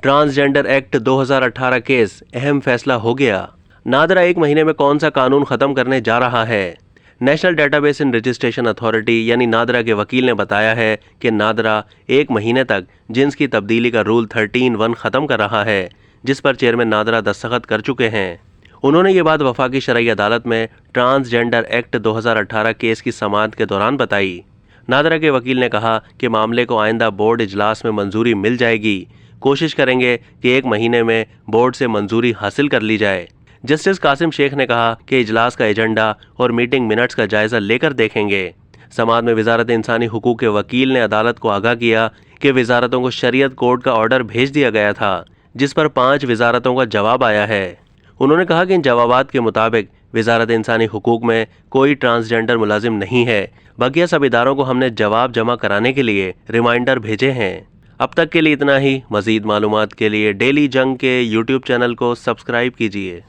Transgender act 2018 case, अहम फैसला हो गया। नादरा 1 महीने में कौन सा कानून खत्म करने जा रहा है? National database and registration authority यानी नादरा के वकील ने बताया है कि नादरा 1 महीने तक जिन्स की तब्दीली का रूल 13(1) खत्म कर रहा है, जिस पर चेयरमैन नादरा दस्तखत कर चुके हैं। उन्होंने ये बात वफाकी शरई अदालत में ट्रांसजेंडर एक्ट 2018 केस की समाअत के दौरान बताई। नादरा के वकील ने कहा कि मामले को आइंदा बोर्ड इजलास में मंजूरी मिल जाएगी। कोशिश करेंगे कि 1 महीने में बोर्ड से मंजूरी हासिल कर ली जाए। जस्टिस कासिम शेख ने कहा कि इजलास का एजेंडा और मीटिंग मिनट्स का जायजा लेकर देखेंगे। समाअत में वजारत इंसानी हुकूक के वकील ने अदालत को आगाह किया कि वजारतों को शरीयत कोर्ट का ऑर्डर भेज दिया गया था, जिस पर 5 वजारतों का जवाब आया है। उन्होंने कहा कि इन जवाबात के मुताबिक वजारत इंसानी हुकूक में कोई ट्रांसजेंडर मुलाजिम नहीं है। बकिया सब इदारों को हमने जवाब जमा कराने के लिए रिमाइंडर भेजे हैं। अब तक के लिए इतना ही। मजीद मालूमात के लिए डेली जंग के यूट्यूब चैनल को सब्सक्राइब कीजिए।